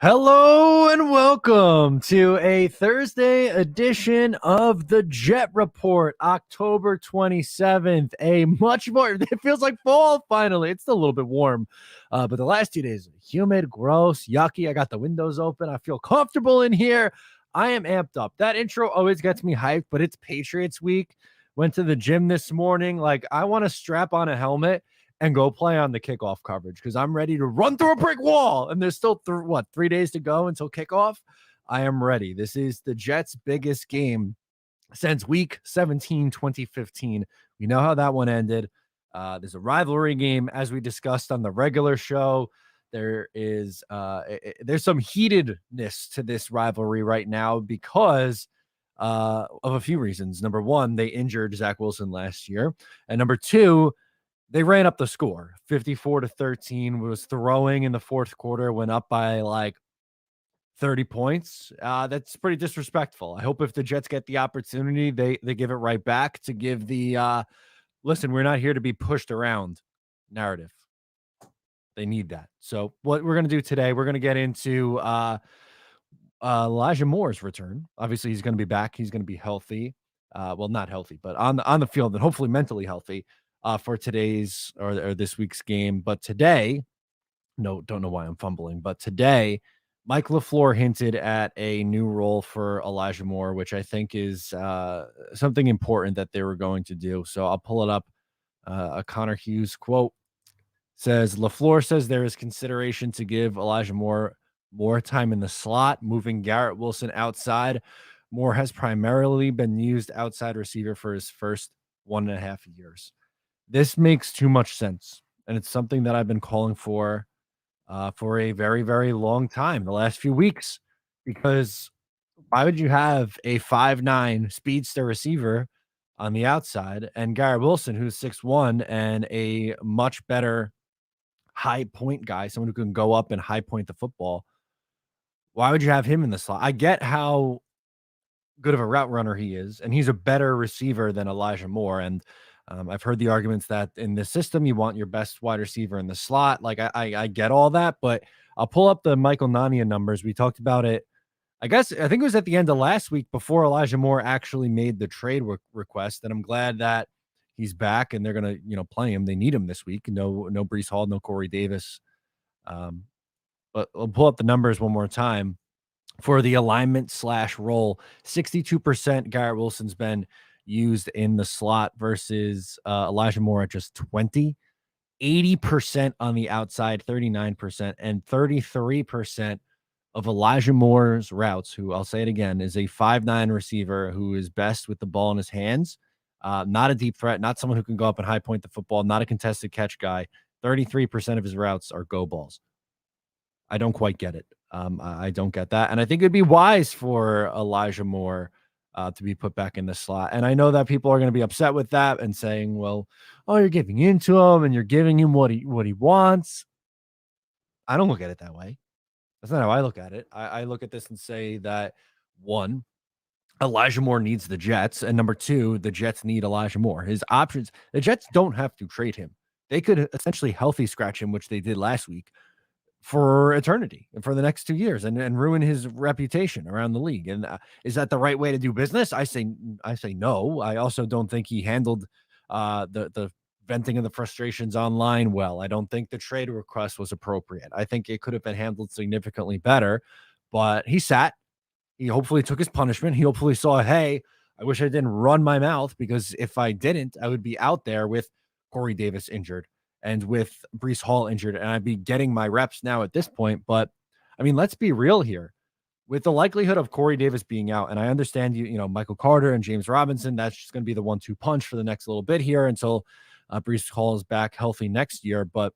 Hello and welcome to a Thursday edition of the Jet Report, October 27th. A much more, it feels like fall finally. It's still a little bit warm, but the last 2 days, humid, gross, yucky. I got the windows open. I feel comfortable in here. I am amped up. That intro always gets me hyped, but it's Patriots week. Went to the gym this morning. Like, I want to strap on a helmet and go play on the kickoff coverage because I'm ready to run through a brick wall. And there's still 3 days to go until kickoff. I am ready. This is the Jets' biggest game since week 17, 2015. We know how that one ended. There's a rivalry game, as we discussed on the regular show. There's some heatedness to this rivalry right now because of a few reasons. Number one, they injured Zach Wilson last year. And number two, they ran up the score 54-13, was throwing in the fourth quarter, went up by like 30 points. That's pretty disrespectful. I hope if the Jets get the opportunity, they give it right back to give the listen, we're not here to be pushed around narrative. They need that. So what we're going to do today, we're going to get into Elijah Moore's return. Obviously, he's going to be back. He's going to be healthy. Well, not healthy, but on the field and hopefully mentally healthy for today's or this week's game. But today, no, don't know why I'm fumbling, but today, Mike LaFleur hinted at a new role for Elijah Moore, which I think is something important that they were going to do. So I'll pull it up. A Connor Hughes quote says, LaFleur says there is consideration to give Elijah Moore more time in the slot, moving Garrett Wilson outside. Moore has primarily been used outside receiver for his first 1.5 years. This makes too much sense, and it's something that I've been calling for a very, very long time, the last few weeks, because why would you have a 5'9" speedster receiver on the outside and Garrett Wilson, who's 6'1" and a much better high point guy, someone who can go up and high point the football? Why would you have him in the slot? I get how good of a route runner he is, and he's a better receiver than Elijah Moore. And I've heard the arguments that in this system, you want your best wide receiver in the slot. Like I get all that, but I'll pull up the Michael Nania numbers. We talked about it. I think it was at the end of last week before Elijah Moore actually made the trade request. And I'm glad that he's back and they're going to, play him. They need him this week. No Brees Hall, no Corey Davis. But I'll pull up the numbers one more time. For the alignment/role, 62% Garrett Wilson's been used in the slot versus Elijah Moore at just 20, 80% on the outside, 39%, and 33% of Elijah Moore's routes, who I'll say it again, is a 5'9" receiver who is best with the ball in his hands. Not a deep threat, not someone who can go up and high point the football, not a contested catch guy. 33% of his routes are go balls. I don't quite get it. I don't get that. And I think it'd be wise for Elijah Moore to be put back in the slot. And I know that people are going to be upset with that and saying, well, oh, you're giving into him and you're giving him what he wants. I don't look at it that way. That's not how I look at it. I look at this and say that, one, Elijah Moore needs the Jets. And number two, the Jets need Elijah Moore. His options, the Jets don't have to trade him. They could essentially healthy scratch him, which they did last week, for eternity and for the next 2 years and ruin his reputation around the league. And is that the right way to do business? I say no. I also don't think he handled the venting of the frustrations online well. I don't think the trade request was appropriate. I think it could have been handled significantly better, but he sat. He hopefully took his punishment. He hopefully saw, hey, I wish I didn't run my mouth, because if I didn't, I would be out there with Corey Davis injured and with Brees Hall injured, and I'd be getting my reps now at this point. But, I mean, let's be real here. With the likelihood of Corey Davis being out, and I understand Michael Carter and James Robinson, that's just going to be the 1-2 punch for the next little bit here until Brees Hall is back healthy next year. But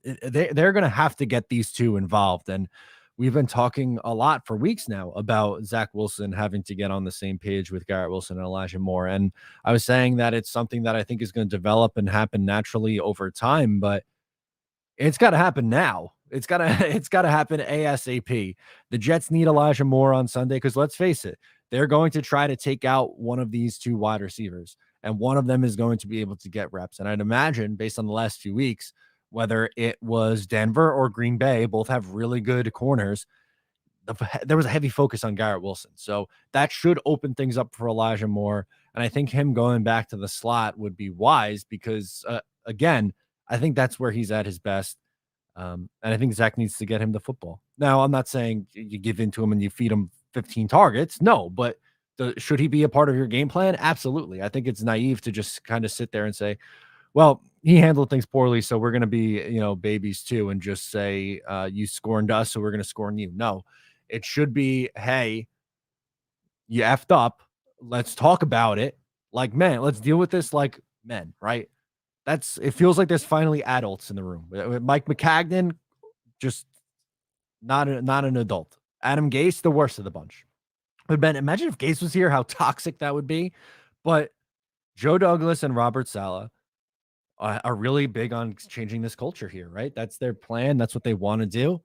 they're going to have to get these two involved. And we've been talking a lot for weeks now about Zach Wilson having to get on the same page with Garrett Wilson and Elijah Moore. And I was saying that it's something that I think is going to develop and happen naturally over time, but it's got to happen now. It's got to happen ASAP. The Jets need Elijah Moore on Sunday because, let's face it, they're going to try to take out one of these two wide receivers, and one of them is going to be able to get reps. And I'd imagine, based on the last few weeks, whether it was Denver or Green Bay, both have really good corners. There was a heavy focus on Garrett Wilson. So that should open things up for Elijah Moore. And I think him going back to the slot would be wise because, again, I think that's where he's at his best. And I think Zach needs to get him the football. Now, I'm not saying you give in to him and you feed him 15 targets. No, but should he be a part of your game plan? Absolutely. I think it's naive to just kind of sit there and say, well, he handled things poorly, so we're going to be, babies too, and just say, you scorned us, so we're going to scorn you. No, it should be, hey, you effed up. Let's talk about it like men. Let's deal with this like men, right? It feels like there's finally adults in the room. With Mike McCagnon, just not an adult. Adam Gase, the worst of the bunch. But Ben, imagine if Gase was here, how toxic that would be. But Joe Douglas and Robert Saleh are really big on changing this culture here, right? That's their plan. That's what they want to do.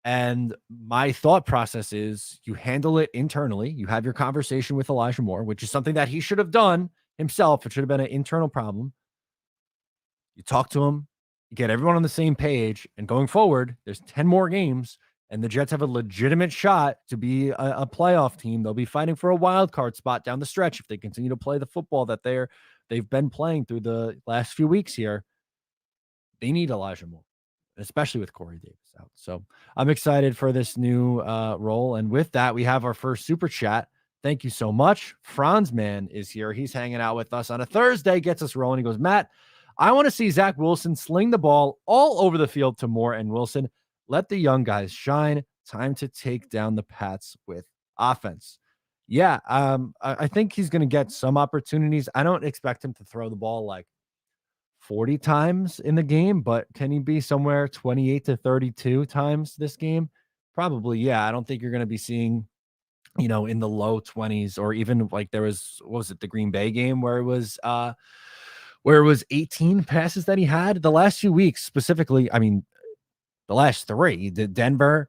And my thought process is you handle it internally. You have your conversation with Elijah Moore, which is something that he should have done himself. It should have been an internal problem. You talk to him, you get everyone on the same page, and going forward, there's 10 more games, and the Jets have a legitimate shot to be a playoff team. They'll be fighting for a wild card spot down the stretch if they continue to play the football that they've been playing through the last few weeks here. They need Elijah Moore, especially with Corey Davis out. So I'm excited for this new role. And with that, we have our first super chat. Thank you so much. Franz Man is here. He's hanging out with us on a Thursday, gets us rolling. He goes, Matt, I want to see Zach Wilson sling the ball all over the field to Moore and Wilson. Let the young guys shine. Time to take down the Pats with offense. Yeah, I think he's going to get some opportunities. I don't expect him to throw the ball like 40 times in the game, but can he be somewhere 28 to 32 times this game? Probably, yeah. I don't think you're going to be seeing, in the low 20s, or even like there was, what was it, the Green Bay game where it was 18 passes that he had the last few weeks specifically. I mean, the last three, the Denver,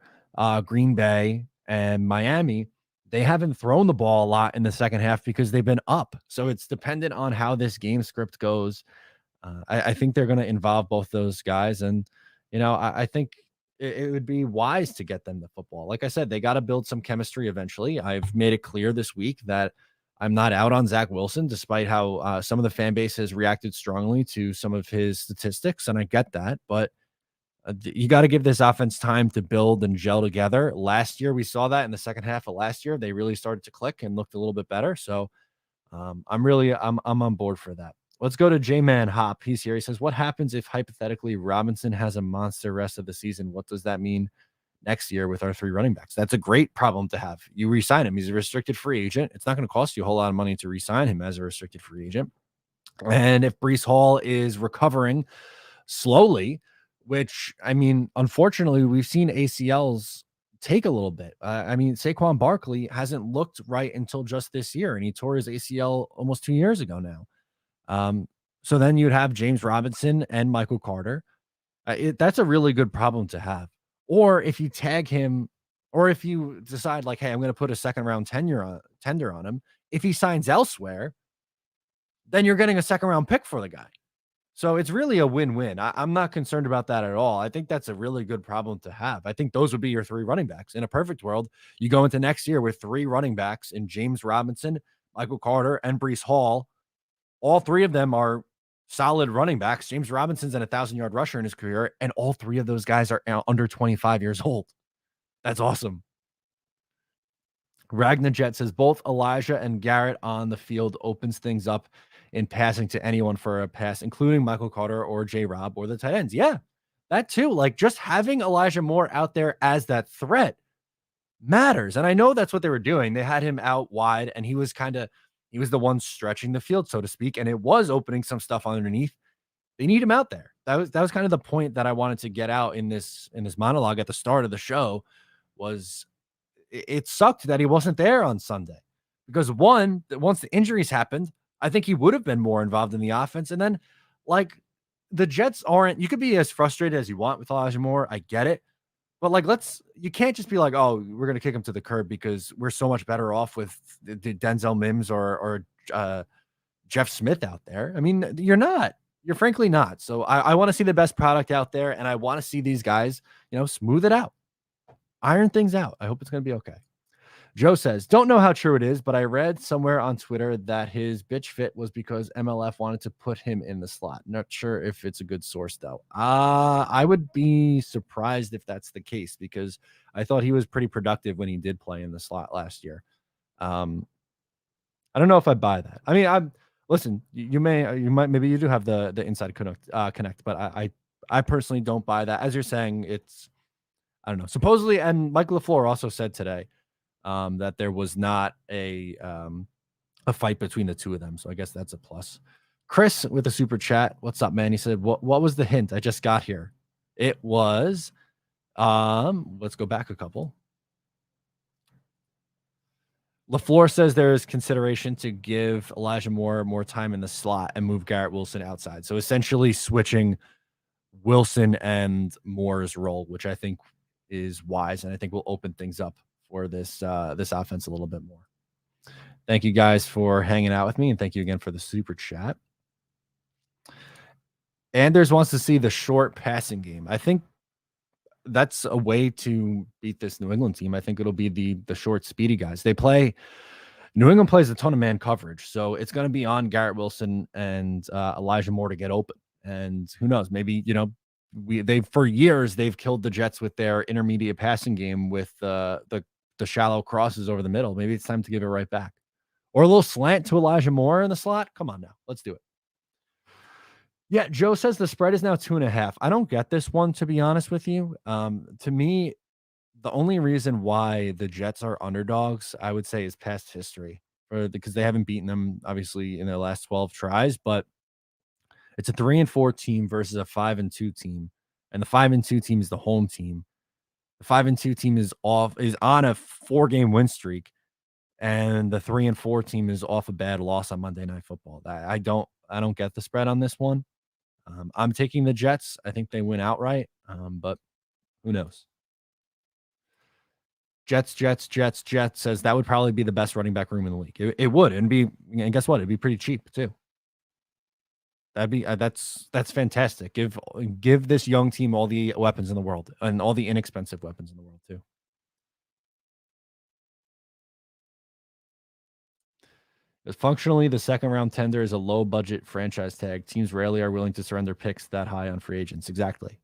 Green Bay, and Miami, they haven't thrown the ball a lot in the second half because they've been up. So it's dependent on how this game script goes. I think they're going to involve both those guys. And, I think it would be wise to get them the football. Like I said, they got to build some chemistry eventually. I've made it clear this week that I'm not out on Zach Wilson, despite how some of the fan base has reacted strongly to some of his statistics. And I get that, but you got to give this offense time to build and gel together. Last year, we saw that in the second half of last year. They really started to click and looked a little bit better. So I'm on board for that. Let's go to J-Man Hop. He's here. He says, what happens if hypothetically Robinson has a monster rest of the season? What does that mean next year with our three running backs? That's a great problem to have. You re-sign him. He's a restricted free agent. It's not going to cost you a whole lot of money to re-sign him as a restricted free agent. And if Breece Hall is recovering slowly, which, I mean, unfortunately, we've seen ACLs take a little bit. Saquon Barkley hasn't looked right until just this year, and he tore his ACL almost 2 years ago now. So then you'd have James Robinson and Michael Carter. That's a really good problem to have. Or if you tag him, or if you decide like, hey, I'm going to put a second round tender on him. If he signs elsewhere, then you're getting a second round pick for the guy. So it's really a win-win. I'm not concerned about that at all. I think that's a really good problem to have. I think those would be your three running backs. In a perfect world, you go into next year with three running backs in James Robinson, Michael Carter, and Breece Hall. All three of them are solid running backs. James Robinson's an 1,000-yard rusher in his career, and all three of those guys are under 25 years old. That's awesome. Ragnar Jet says both Elijah and Garrett on the field opens things up in passing to anyone for a pass, including Michael Carter or J-Rob or the tight ends. Yeah, that too. Like just having Elijah Moore out there as that threat matters. And I know that's what they were doing. They had him out wide, and he was the one stretching the field, so to speak, and it was opening some stuff underneath. They need him out there. That was kind of the point that I wanted to get out in this monologue at the start of the show. Was it sucked that he wasn't there on Sunday, because once the injuries happened, I think he would have been more involved in the offense. And then like the Jets aren't, you could be as frustrated as you want with Elijah Moore. I get it. But like, you can't just be like, oh, we're going to kick him to the curb because we're so much better off with the Denzel Mims or Jeff Smith out there. I mean, you're not. You're frankly not. So I want to see the best product out there, and I want to see these guys, smooth it out, iron things out. I hope it's going to be okay. Joe says, don't know how true it is, but I read somewhere on Twitter that his bitch fit was because MLF wanted to put him in the slot. Not sure if it's a good source, though. I would be surprised if that's the case because I thought he was pretty productive when he did play in the slot last year. I don't know if I buy that. I mean, listen. You might, maybe you do have the inside connect, but I personally don't buy that. As you're saying, it's, I don't know. Supposedly, and Mike LaFleur also said today that there was not a fight between the two of them. So I guess that's a plus. Chris with a super chat. What's up, man? He said, what was the hint? I just got here. It was, let's go back a couple. LaFleur says there is consideration to give Elijah Moore more time in the slot and move Garrett Wilson outside. So essentially switching Wilson and Moore's role, which I think is wise, and I think will open things up for this offense a little bit more. Thank you guys for hanging out with me, and thank you again for the super chat. Anders wants to see the short passing game. I think that's a way to beat this New England team. I think it'll be the short, speedy guys. New England plays a ton of man coverage, so it's going to be on Garrett Wilson and Elijah Moore to get open. And who knows? Maybe they've for years they've killed the Jets with their intermediate passing game with the shallow crosses over the middle. Maybe it's time to give it right back, or a little slant to Elijah Moore in the slot. Come on now, let's do it. Yeah, Joe says the spread is now 2.5. I don't get this one, to be honest with you. To me, the only reason why the Jets are underdogs, I would say, is past history, because they haven't beaten them obviously in their last 12 tries. But it's a 3-4 team versus a 5-2 team, and the 5-2 team is the home team. The 5-2 team is on a 4-game win streak, and the 3-4 team is off a bad loss on Monday Night Football. I don't get the spread on this one. I'm taking the Jets. I think they win outright, but who knows? Jets says that would probably be the best running back room in the league. It would, and guess what? It'd be pretty cheap too. That'd be that's fantastic. Give this young team all the weapons in the world and all the inexpensive weapons in the world too. Functionally, the second round tender is a low budget franchise tag. Teams rarely are willing to surrender picks that high on free agents. Exactly.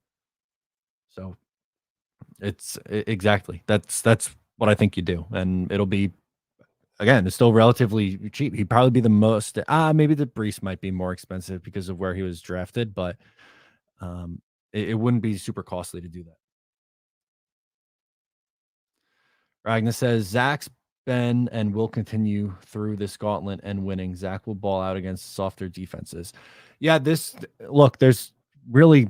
So exactly. That's what I think you do. And it'll be, again, it's still relatively cheap. He'd probably be the most, maybe the Brees might be more expensive because of where he was drafted, but it wouldn't be super costly to do that. Ragnar says Zach's been and will continue through this gauntlet and winning. Zach will ball out against softer defenses. Yeah, there's really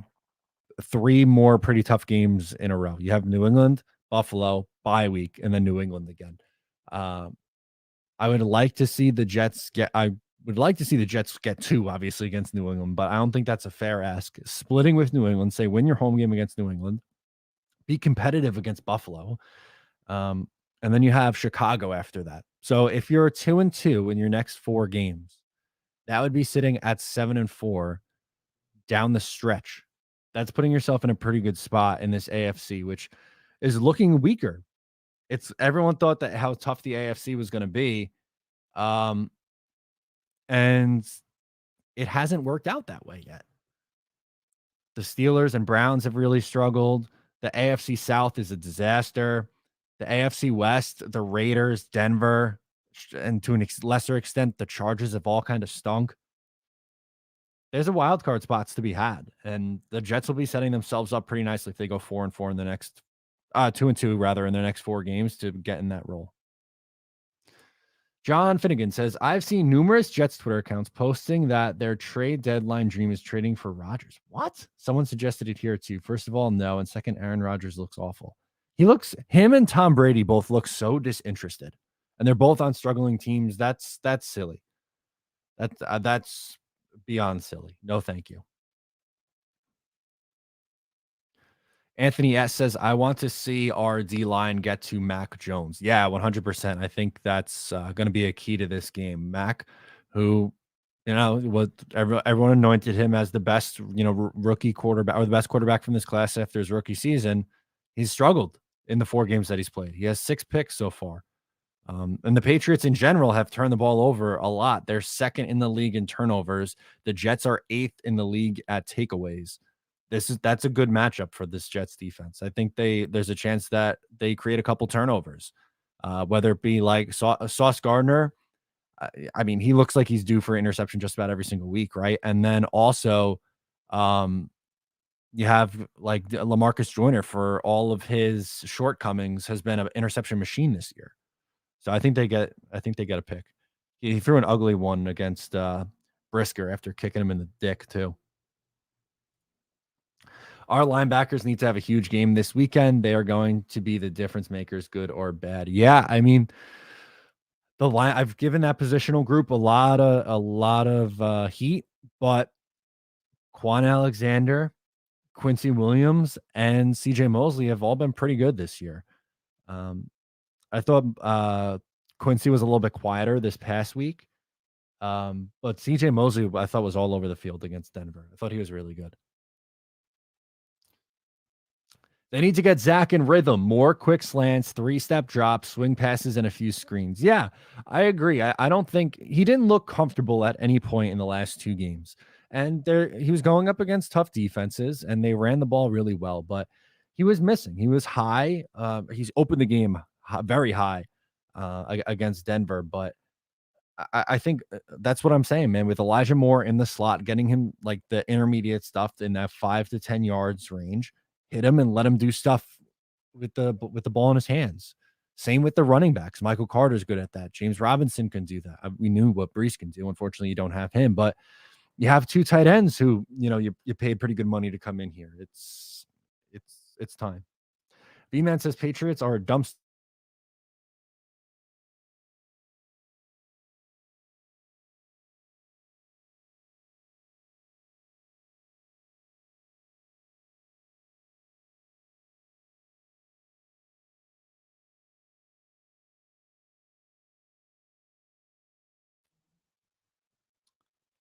3 more pretty tough games in a row. You have New England, Buffalo, bye week, and then New England again. I would like to see the Jets get 2, obviously, against New England, but I don't think that's a fair ask. Splitting with New England, say win your home game against New England, be competitive against Buffalo. And then you have Chicago after that. So if you're 2-2 in your next 4 games, that would be sitting at 7-4 down the stretch. That's putting yourself in a pretty good spot in this AFC, which is looking weaker. Everyone thought that how tough the AFC was going to be. And it hasn't worked out that way yet. The Steelers and Browns have really struggled. The AFC South is a disaster. The AFC West, the Raiders, Denver, and to a lesser extent, the Chargers have all kind of stunk. There's a wild card spots to be had, and the Jets will be setting themselves up pretty nicely if they go 4-4 in the next 2-2 rather in their next 4 games to get in that role. John Finnegan says, I've seen numerous Jets Twitter accounts posting that their trade deadline dream is trading for Rodgers. What? Someone suggested it here too. First of all, no. And second, Aaron Rodgers looks awful. Him and Tom Brady both look so disinterested, and they're both on struggling teams. That's silly. That's beyond silly. No, thank you. Anthony S says, I want to see our D-line get to Mac Jones. Yeah, 100%. I think that's going to be a key to this game. Mac, who What everyone anointed him as the best, rookie quarterback or the best quarterback from this class after his rookie season. He's struggled in the 4 games that he's played. He has 6 picks so far. And the Patriots in general have turned the ball over a lot. They're second in the league in turnovers. The Jets are 8th in the league at takeaways. That's a good matchup for this Jets defense. I think there's a chance that they create a couple turnovers, whether it be like Sauce Gardner. I mean, he looks like he's due for interception just about every single week, right? And then also, um, you have like Lamarcus Joyner for all of his shortcomings has been an interception machine this year. So I think they get a pick. He threw an ugly one against Brisker after kicking him in the dick too. Our linebackers need to have a huge game this weekend. They are going to be the difference makers, good or bad. Yeah, I mean, the line I've given that positional group a lot of heat, but Quan Alexander, Quincy Williams, and CJ Mosley have all been pretty good this year. Um, I thought Quincy was a little bit quieter this past week. But CJ Mosley, I thought was all over the field against Denver. I thought he was really good. They need to get Zach in rhythm, more quick slants, 3-step drops, swing passes, and a few screens. Yeah, I agree. I don't think he didn't look comfortable at any point in the last 2 games. And he was going up against tough defenses, and they ran the ball really well, but he was missing. He was high. He's opened the game very high against Denver, but I think that's what I'm saying, man. With Elijah Moore in the slot, getting him like the intermediate stuff in that 5 to 10 yards range, hit him and let him do stuff with the ball in his hands. Same with the running backs. Michael Carter's good at that. James Robinson can do that. We knew what Brees can do. Unfortunately, you don't have him, but you have 2 tight ends who you paid pretty good money to come in here. It's time. B-Man says Patriots are a dumpster.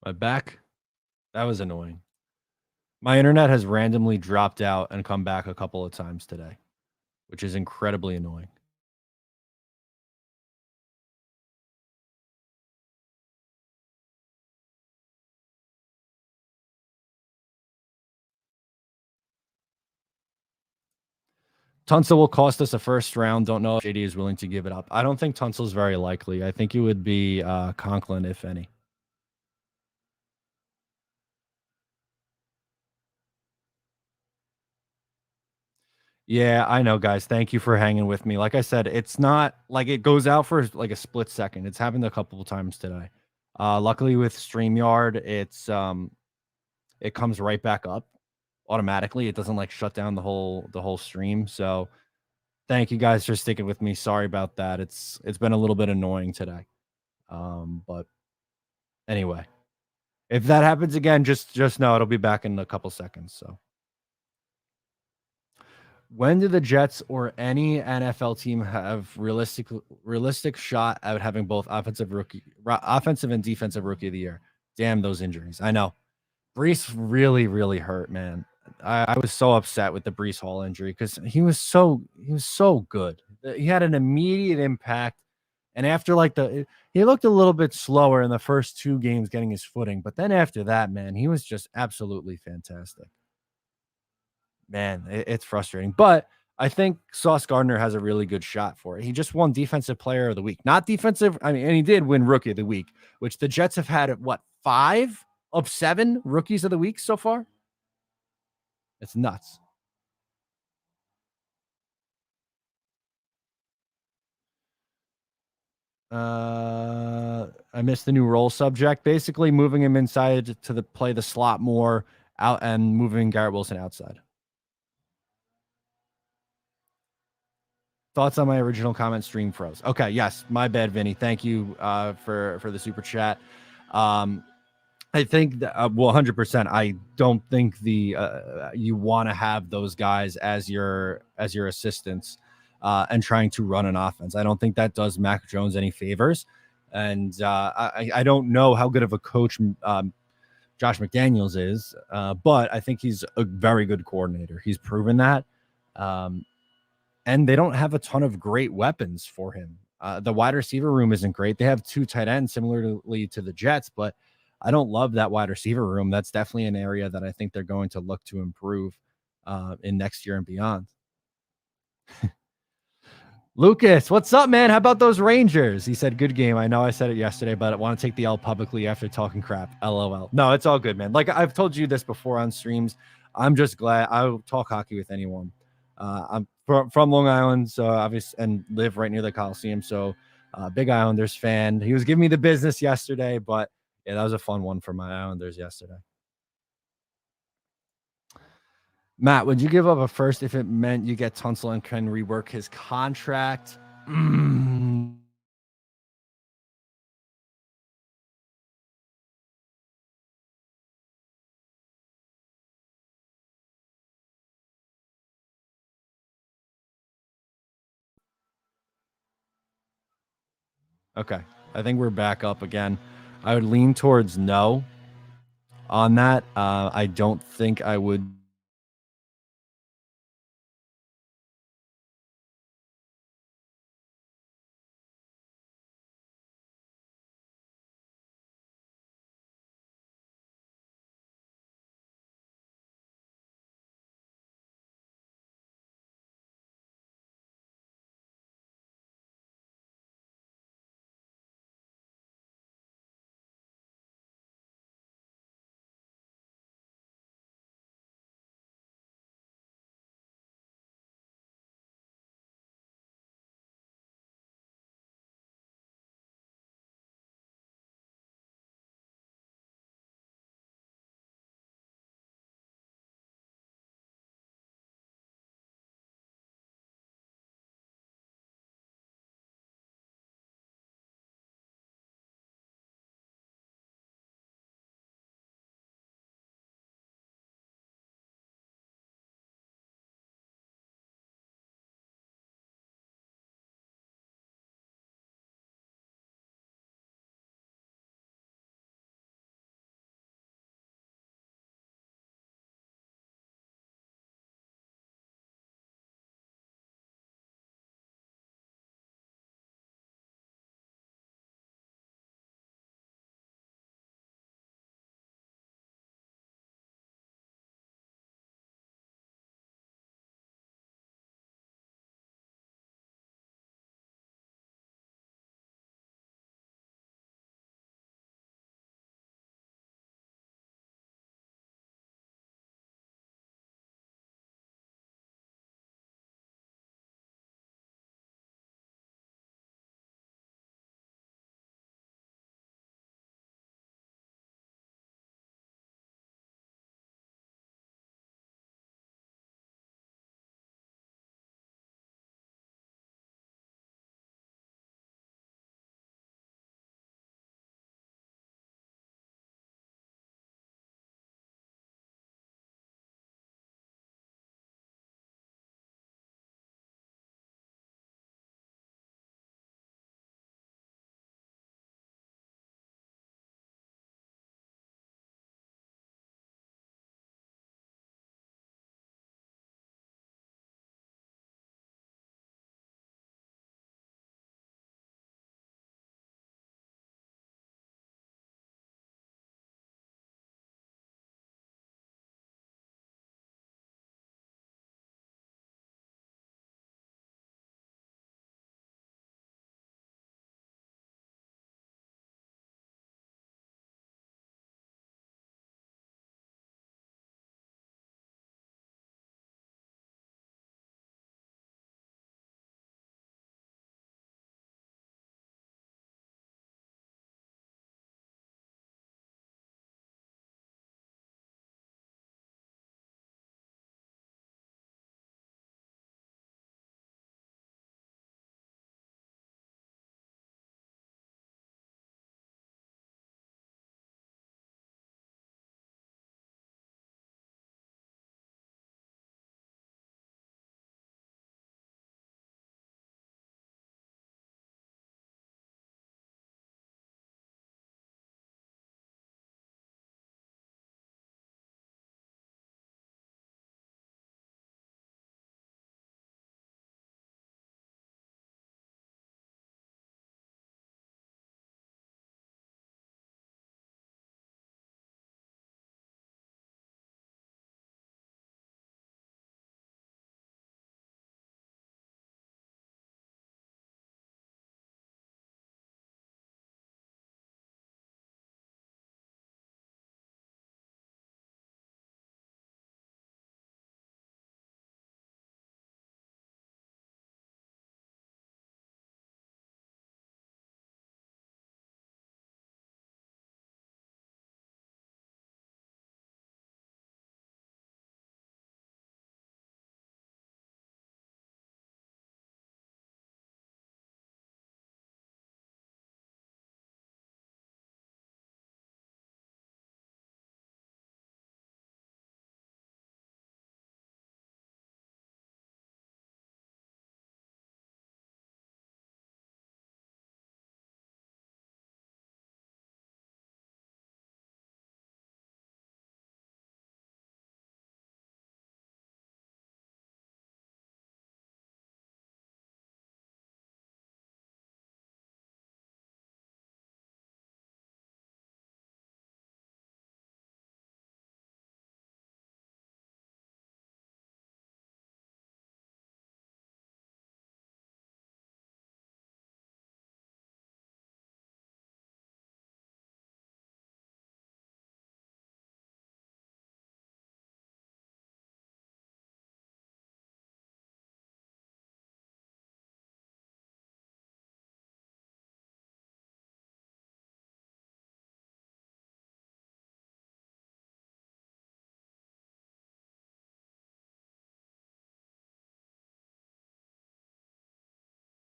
My back, that was annoying. My internet has randomly dropped out and come back a couple of times today, which is incredibly annoying. Tunsil will cost us a first round. Don't know if JD is willing to give it up. I don't think Tunsil's very likely. I think it would be Conklin, if any. Yeah, I know, guys. Thank you for hanging with me. Like I said, it's not like it goes out for like a split second. It's happened a couple of times today. Luckily with StreamYard, it comes right back up automatically. It doesn't like shut down the whole stream. So thank you guys for sticking with me. Sorry about that. It's been a little bit annoying today. But anyway, if that happens again, just know it'll be back in a couple seconds. So when do the Jets or any NFL team have realistic shot at having both offensive and defensive rookie of the year? Damn those injuries. I know. Brees really hurt, man. I was so upset with the Brees Hall injury because he was so good. He had an immediate impact. And after he looked a little bit slower in the first 2 games getting his footing, but then after that, man, he was just absolutely fantastic. Man, it's frustrating, but I think Sauce Gardner has a really good shot for it. He just won Defensive Player of the Week, not defensive. I mean, and he did win Rookie of the Week, which the Jets have had what 5 of 7 Rookies of the Week so far. It's nuts. I missed the new role subject. Basically, moving him inside to play the slot more out and moving Garrett Wilson outside. Thoughts on my original comment? Stream froze. Okay, yes, my bad, Vinny. Thank you for the super chat. I think that, 100%. I don't think you want to have those guys as your assistants and trying to run an offense. I don't think that does Mac Jones any favors. And I don't know how good of a coach Josh McDaniels is, but I think he's a very good coordinator. He's proven that. Um, and they don't have a ton of great weapons for him. The wide receiver room isn't great. They have 2 tight ends similarly to the Jets, but I don't love that wide receiver room. That's definitely an area that I think they're going to look to improve in next year and beyond. Lucas, what's up, man? How about those Rangers? He said, good game. I know I said it yesterday, but I want to take the L publicly after talking crap. LOL. No, it's all good, man. Like I've told you this before on streams. I'm just glad I'll talk hockey with anyone. I'm from Long Island, so obviously, and live right near the Coliseum. So, big Islanders fan. He was giving me the business yesterday, but yeah, that was a fun one for my Islanders yesterday. Matt, would you give up a first if it meant you get Tunsil and can rework his contract? Okay. I think we're back up again. I would lean towards no on that. I don't think I would.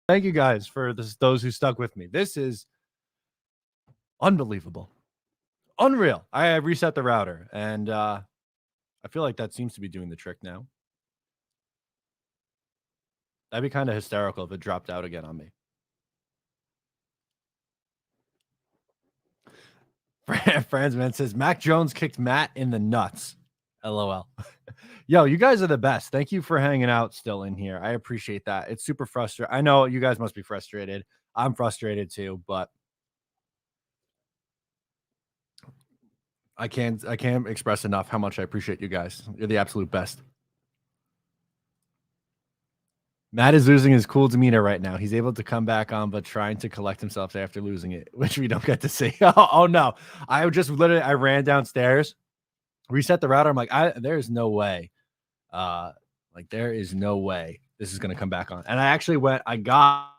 Thank you guys for this, those who stuck with me. This is unbelievable. Unreal. I reset the router, and I feel like that seems to be doing the trick now. That'd be kind of hysterical if it dropped out again on me. Franzman says Mac Jones kicked Matt in the nuts. LOL. Yo, you guys are the best. Thank you for hanging out still in here. I appreciate that. It's super frustrating. I know you guys must be frustrated. I'm frustrated too, but I can't express enough how much I appreciate you guys. You're the absolute best. Matt is losing his cool demeanor right now. He's able to come back on, but trying to collect himself after losing it, which we don't get to see. Oh no. I just literally I ran downstairs, reset the router. I'm like, there's no way. There is no way this is gonna come back on. And I actually I got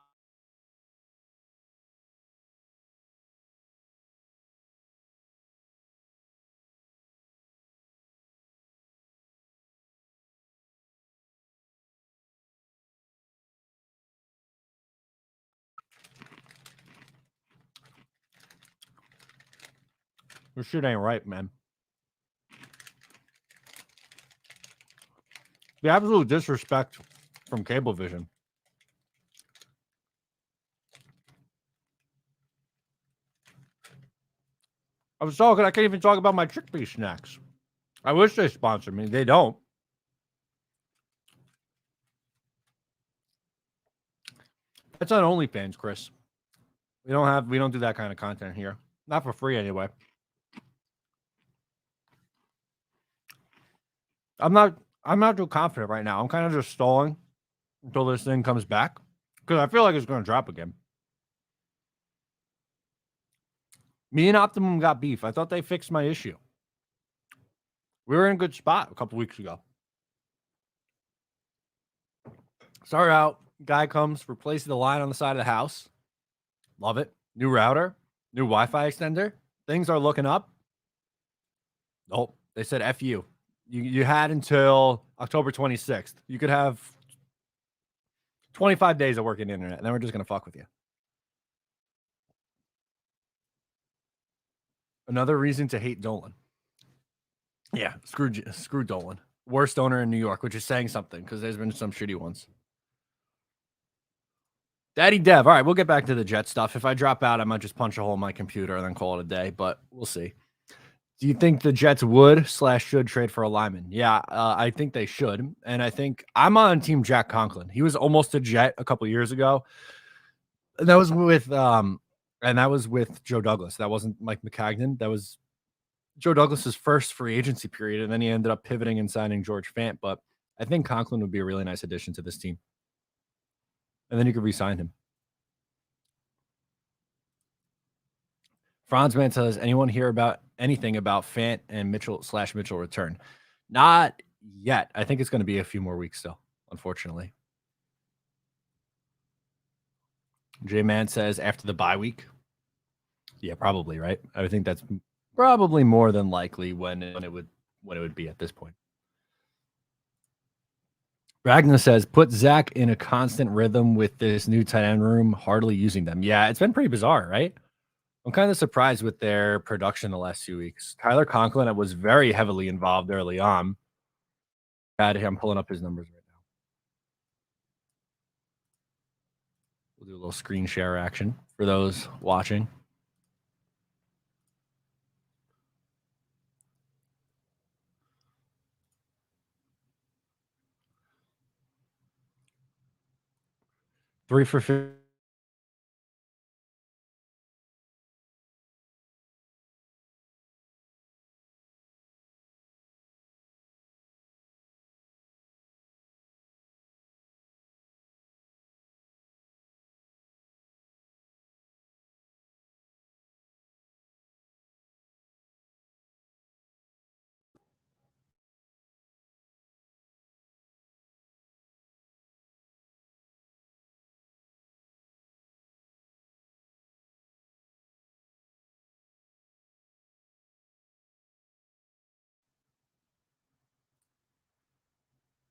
this shit ain't right, man. The absolute disrespect from Cablevision. I can't even talk about my chickpea snacks. I wish they sponsored me. They don't. It's on OnlyFans, Chris. We don't do that kind of content here. Not for free anyway. I'm not too confident right now. I'm kind of just stalling until this thing comes back. Because I feel like it's gonna drop again. Me and Optimum got beef. I thought they fixed my issue. We were in a good spot a couple weeks ago. Start out, guy comes, replaces the line on the side of the house. Love it. New router, new Wi-Fi extender. Things are looking up. Nope. They said F you. You had until October 26th. You could have 25 days of working internet, and then we're just gonna fuck with you. Another reason to hate Dolan. Yeah, screw Dolan. Worst owner in New York, which is saying something because there's been some shitty ones. Daddy Dev. All right, we'll get back to the Jet stuff. If I drop out, I might just punch a hole in my computer and then call it a day, but we'll see. Do you think the Jets would/should trade for a lineman? Yeah, I think they should. And I think I'm on team Jack Conklin. He was almost a Jet a couple years ago. And that was with Joe Douglas. That wasn't Mike McCagnon. That was Joe Douglas's first free agency period, and then he ended up pivoting and signing George Fant. But I think Conklin would be a really nice addition to this team. And then you could re-sign him. Franzman says, anyone hear about anything about Fant and Mitchell return? Not yet. I think it's going to be a few more weeks still, unfortunately. J-Man says, after the bye week. Yeah, probably, right? I think that's probably more than likely when it would be at this point. Ragnar says, put Zach in a constant rhythm with this new tight end room, hardly using them. Yeah, it's been pretty bizarre, right? I'm kind of surprised with their production the last few weeks. Tyler Conklin was very heavily involved early on. I'm pulling up his numbers right now. We'll do a little screen share action for those watching. Three for